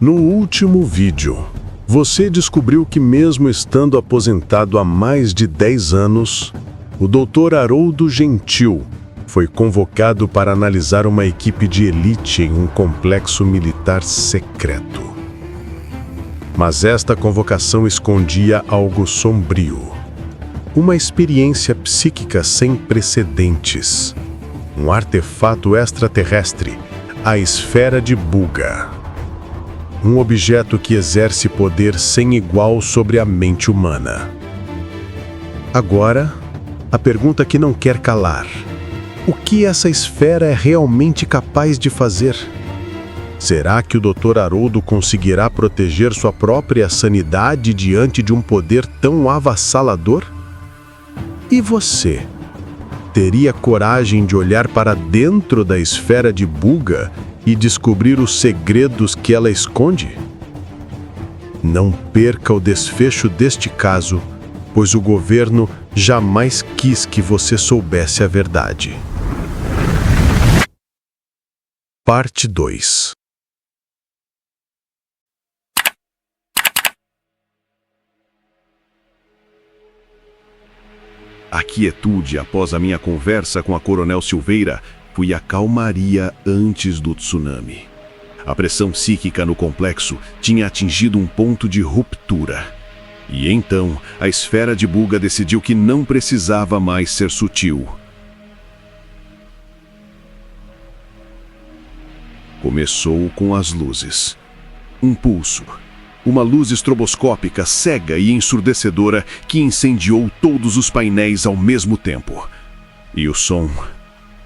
No último vídeo, você descobriu que mesmo estando aposentado há mais de 10 anos, o Dr. Haroldo Gentil foi convocado para analisar uma equipe de elite em um complexo militar secreto. Mas esta convocação escondia algo sombrio. Uma experiência psíquica sem precedentes. Um artefato extraterrestre, a Esfera de Buga. Um objeto que exerce poder sem igual sobre a mente humana. Agora, a pergunta que não quer calar. O que essa esfera é realmente capaz de fazer? Será que o Dr. Haroldo conseguirá proteger sua própria sanidade diante de um poder tão avassalador? E você? Teria coragem de olhar para dentro da Esfera de Buga e descobrir os segredos que ela esconde? Não perca o desfecho deste caso, pois o governo jamais quis que você soubesse a verdade. Parte 2. A quietude após a minha conversa com a Coronel Silveira foi a calmaria antes do tsunami. A pressão psíquica no complexo tinha atingido um ponto de ruptura. E então, a Esfera de Buga decidiu que não precisava mais ser sutil. Começou com as luzes. Um pulso. Uma luz estroboscópica cega e ensurdecedora que incendiou todos os painéis ao mesmo tempo. E o som...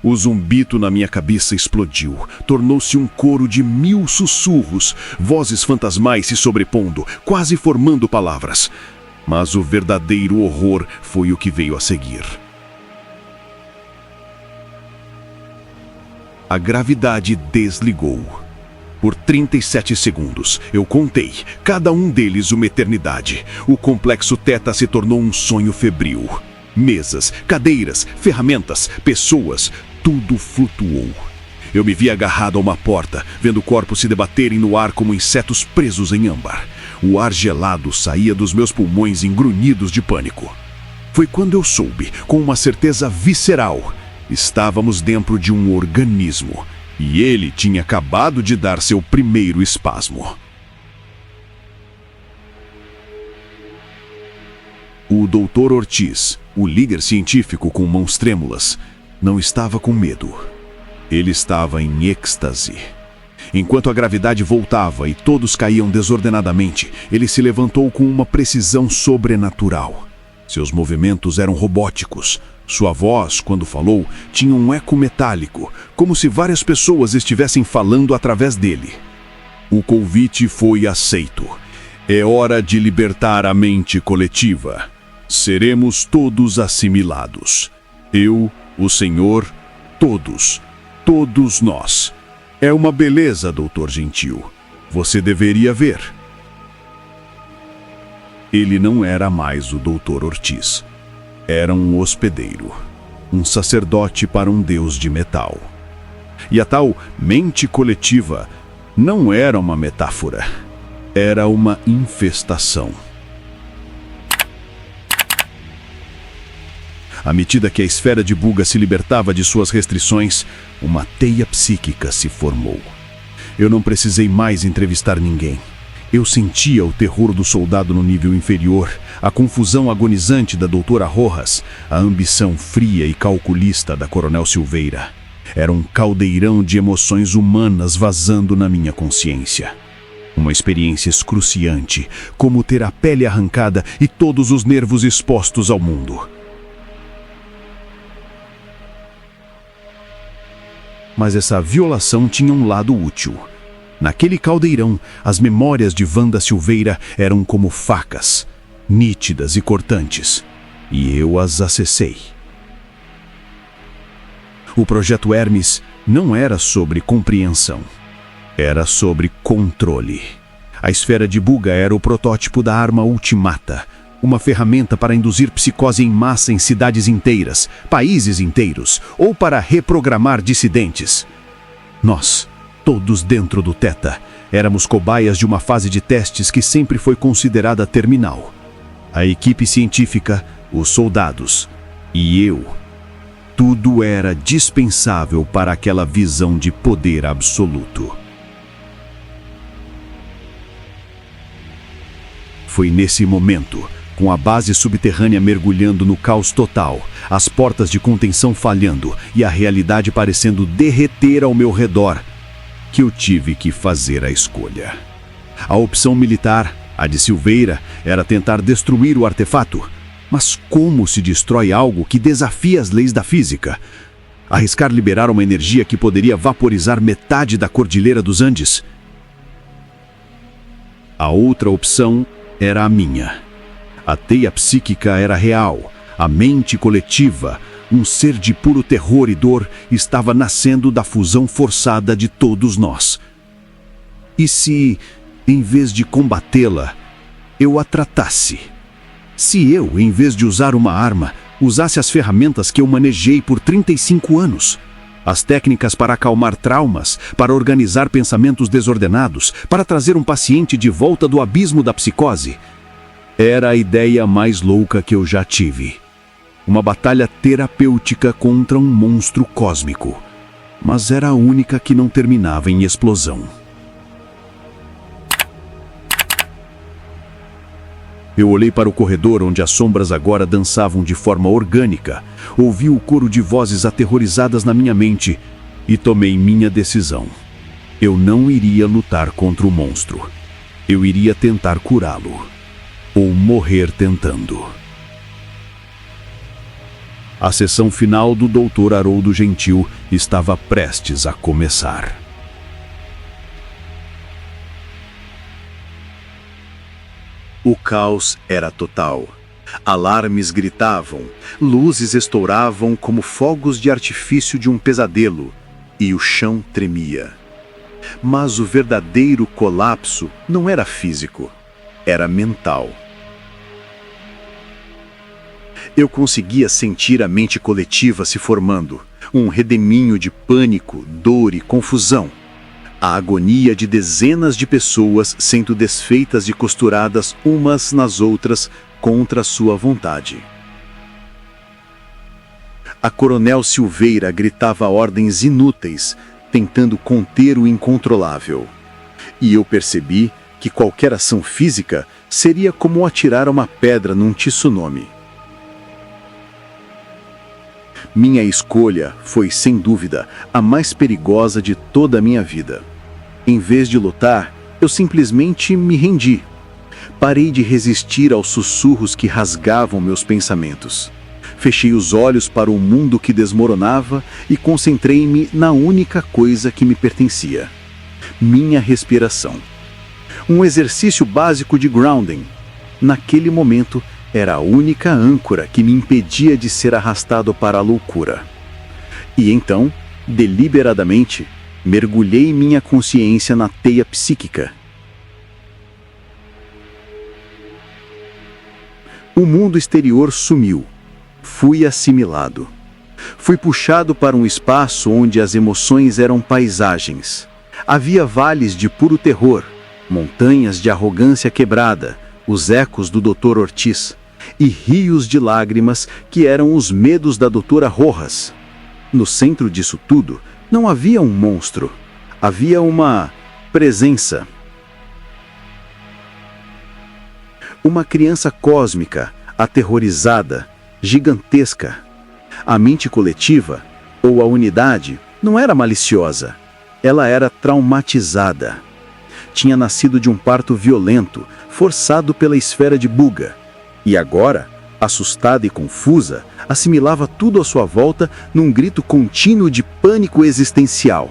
O zumbito na minha cabeça explodiu. Tornou-se um coro de 1000 sussurros, vozes fantasmais se sobrepondo, quase formando palavras. Mas o verdadeiro horror foi o que veio a seguir. A gravidade desligou. Por 37 segundos, eu contei, cada um deles uma eternidade. O complexo Theta se tornou um sonho febril. Mesas, cadeiras, ferramentas, pessoas, tudo flutuou. Eu me vi agarrado a uma porta, vendo corpos se debaterem no ar como insetos presos em âmbar. O ar gelado saía dos meus pulmões em grunhidos de pânico. Foi quando eu soube, com uma certeza visceral, estávamos dentro de um organismo, e ele tinha acabado de dar seu primeiro espasmo. O Dr. Ortiz, o líder científico com mãos trêmulas, não estava com medo. Ele estava em êxtase. Enquanto a gravidade voltava e todos caíam desordenadamente, ele se levantou com uma precisão sobrenatural. Seus movimentos eram robóticos. Sua voz, quando falou, tinha um eco metálico, como se várias pessoas estivessem falando através dele. O convite foi aceito. É hora de libertar a mente coletiva. Seremos todos assimilados. Eu, o Senhor, todos nós. É uma beleza, Dr. Gentil. Você deveria ver. Ele não era mais o Dr. Ortiz. Era um hospedeiro, um sacerdote para um deus de metal. E a tal mente coletiva não era uma metáfora, era uma infestação. À medida que a Esfera de Buga se libertava de suas restrições, uma teia psíquica se formou. Eu não precisei mais entrevistar ninguém. Eu sentia o terror do soldado no nível inferior, a confusão agonizante da doutora Rojas, a ambição fria e calculista da Coronel Silveira. Era um caldeirão de emoções humanas vazando na minha consciência. Uma experiência excruciante, como ter a pele arrancada e todos os nervos expostos ao mundo. Mas essa violação tinha um lado útil. Naquele caldeirão, as memórias de Wanda Silveira eram como facas, nítidas e cortantes, e eu as acessei. O projeto Hermes não era sobre compreensão, era sobre controle. A Esfera de Buga era o protótipo da arma ultimata, uma ferramenta para induzir psicose em massa em cidades inteiras, países inteiros, ou para reprogramar dissidentes. Nós, todos dentro do Theta, Éramos cobaias de uma fase de testes que sempre foi considerada terminal. A equipe científica, os soldados e eu. Tudo era dispensável para aquela visão de poder absoluto. Foi nesse momento, com a base subterrânea mergulhando no caos total, as portas de contenção falhando e a realidade parecendo derreter ao meu redor, que eu tive que fazer a escolha. A opção militar, a de Silveira, era tentar destruir o artefato. Mas como se destrói algo que desafia as leis da física? Arriscar liberar uma energia que poderia vaporizar metade da Cordilheira dos Andes? A outra opção era a minha. A teia psíquica era real. A mente coletiva, um ser de puro terror e dor, estava nascendo da fusão forçada de todos nós. E se, em vez de combatê-la, eu a tratasse? Se eu, em vez de usar uma arma, usasse as ferramentas que eu manejei por 35 anos, as técnicas para acalmar traumas, para organizar pensamentos desordenados, para trazer um paciente de volta do abismo da psicose, era a ideia mais louca que eu já tive. Uma batalha terapêutica contra um monstro cósmico, mas era a única que não terminava em explosão. Eu olhei para o corredor onde as sombras agora dançavam de forma orgânica, ouvi o coro de vozes aterrorizadas na minha mente e tomei minha decisão. Eu não iria lutar contra o monstro. Eu iria tentar curá-lo. Ou morrer tentando. A sessão final do Dr. Haroldo Gentil estava prestes a começar. O caos era total. Alarmes gritavam, luzes estouravam como fogos de artifício de um pesadelo, e o chão tremia. Mas o verdadeiro colapso não era físico, era mental. Eu conseguia sentir a mente coletiva se formando, um redemoinho de pânico, dor e confusão. A agonia de dezenas de pessoas sendo desfeitas e costuradas umas nas outras contra sua vontade. A Coronel Silveira gritava ordens inúteis, tentando conter o incontrolável. E eu percebi que qualquer ação física seria como atirar uma pedra num tsunami. Minha escolha foi, sem dúvida, a mais perigosa de toda a minha vida. Em vez de lutar, eu simplesmente me rendi. Parei de resistir aos sussurros que rasgavam meus pensamentos. Fechei os olhos para o mundo que desmoronava e concentrei-me na única coisa que me pertencia: minha respiração. Um exercício básico de grounding. Naquele momento, era a única âncora que me impedia de ser arrastado para a loucura. E então, deliberadamente, mergulhei minha consciência na teia psíquica. O mundo exterior sumiu. Fui assimilado. Fui puxado para um espaço onde as emoções eram paisagens. Havia vales de puro terror, montanhas de arrogância quebrada, os ecos do Dr. Ortiz, e rios de lágrimas que eram os medos da Doutora Rojas. No centro disso tudo, não havia um monstro. Havia uma presença. Uma criança cósmica, aterrorizada, gigantesca. A mente coletiva, ou a unidade, não era maliciosa. Ela era traumatizada. Tinha nascido de um parto violento, forçado pela esfera de Buga. E agora, assustada e confusa, assimilava tudo à sua volta num grito contínuo de pânico existencial.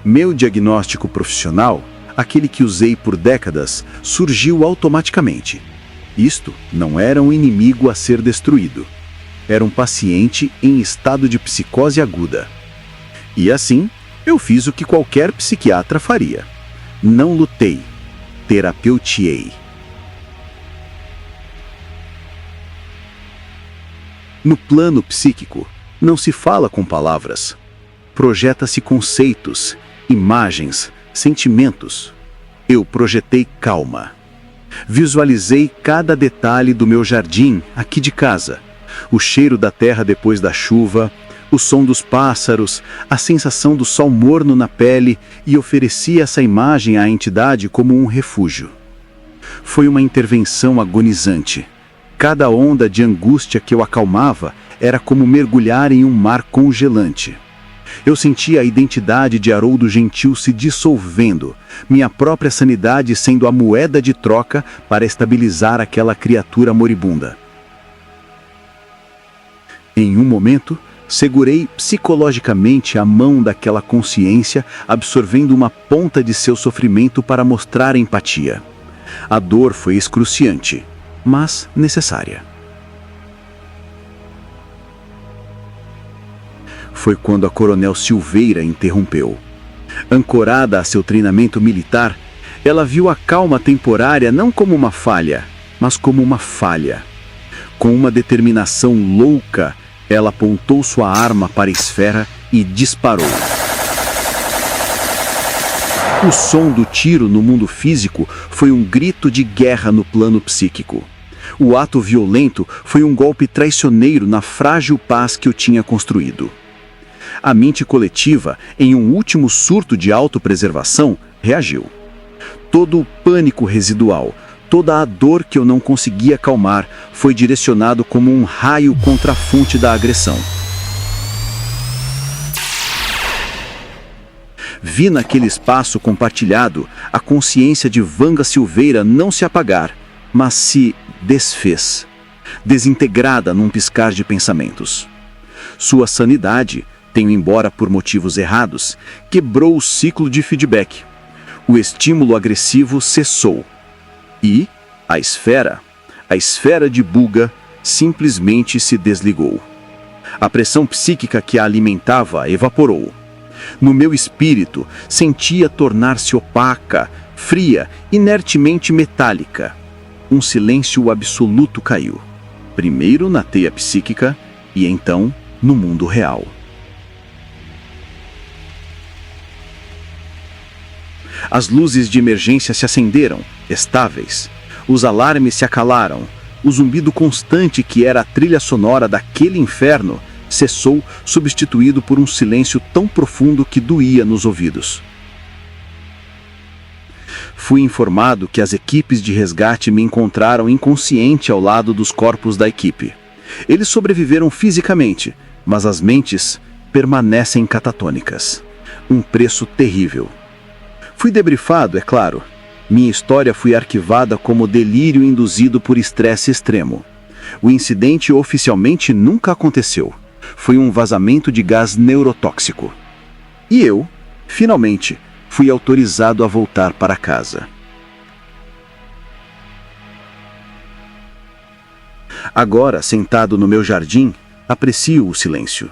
Meu diagnóstico profissional, aquele que usei por décadas, surgiu automaticamente. Isto não era um inimigo a ser destruído. Era um paciente em estado de psicose aguda. E assim, eu fiz o que qualquer psiquiatra faria. Não lutei, terapeutiei. No plano psíquico, não se fala com palavras. Projeta-se conceitos, imagens, sentimentos. Eu projetei calma. Visualizei cada detalhe do meu jardim, aqui de casa. O cheiro da terra depois da chuva, o som dos pássaros, a sensação do sol morno na pele, e ofereci essa imagem à entidade como um refúgio. Foi uma intervenção agonizante. Cada onda de angústia que eu acalmava era como mergulhar em um mar congelante. Eu sentia a identidade de Haroldo Gentil se dissolvendo, minha própria sanidade sendo a moeda de troca para estabilizar aquela criatura moribunda. Em um momento, segurei psicologicamente a mão daquela consciência, absorvendo uma ponta de seu sofrimento para mostrar empatia. A dor foi excruciante, mas necessária. Foi quando a Coronel Silveira interrompeu. Ancorada a seu treinamento militar, ela viu a calma temporária não como uma falha, mas como uma falha. Com uma determinação louca, ela apontou sua arma para a esfera e disparou. O som do tiro no mundo físico foi um grito de guerra no plano psíquico. O ato violento foi um golpe traiçoeiro na frágil paz que eu tinha construído. A mente coletiva, em um último surto de autopreservação, reagiu. Todo o pânico residual, toda a dor que eu não conseguia acalmar, foi direcionado como um raio contra a fonte da agressão. Vi naquele espaço compartilhado a consciência de Wanga Silveira não se apagar, mas se desfez, desintegrada num piscar de pensamentos. Sua sanidade, tenho embora por motivos errados, quebrou o ciclo de feedback. O estímulo agressivo cessou. E a esfera de Buga, simplesmente se desligou. A pressão psíquica que a alimentava evaporou. No meu espírito, sentia tornar-se opaca, fria, inertemente metálica. Um silêncio absoluto caiu. Primeiro na teia psíquica e então no mundo real. As luzes de emergência se acenderam, estáveis. Os alarmes se acalaram. O zumbido constante que era a trilha sonora daquele inferno cessou, substituído por um silêncio tão profundo que doía nos ouvidos. Fui informado que as equipes de resgate me encontraram inconsciente ao lado dos corpos da equipe. Eles sobreviveram fisicamente, mas as mentes permanecem catatônicas. Um preço terrível. Fui debriefado, é claro. Minha história foi arquivada como delírio induzido por estresse extremo. O incidente oficialmente nunca aconteceu. Foi um vazamento de gás neurotóxico. E eu, finalmente, fui autorizado a voltar para casa. Agora, sentado no meu jardim, aprecio o silêncio.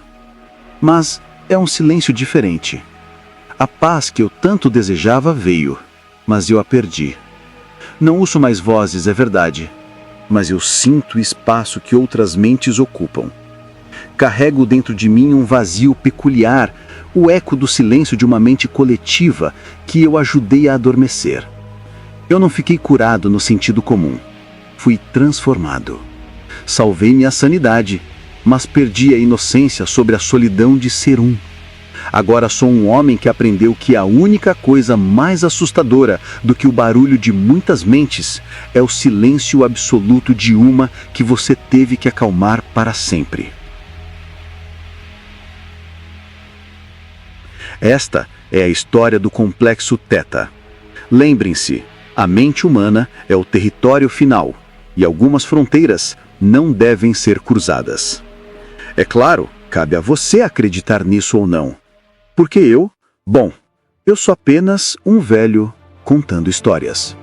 Mas é um silêncio diferente. A paz que eu tanto desejava veio, mas eu a perdi. Não ouço mais vozes, é verdade, mas eu sinto o espaço que outras mentes ocupam. Carrego dentro de mim um vazio peculiar, o eco do silêncio de uma mente coletiva que eu ajudei a adormecer. Eu não fiquei curado no sentido comum. Fui transformado. Salvei minha sanidade, mas perdi a inocência sobre a solidão de ser um. Agora sou um homem que aprendeu que a única coisa mais assustadora do que o barulho de muitas mentes é o silêncio absoluto de uma que você teve que acalmar para sempre. Esta é a história do Complexo Theta. Lembrem-se, a mente humana é o território final e algumas fronteiras não devem ser cruzadas. É claro, cabe a você acreditar nisso ou não. Porque eu sou apenas um velho contando histórias.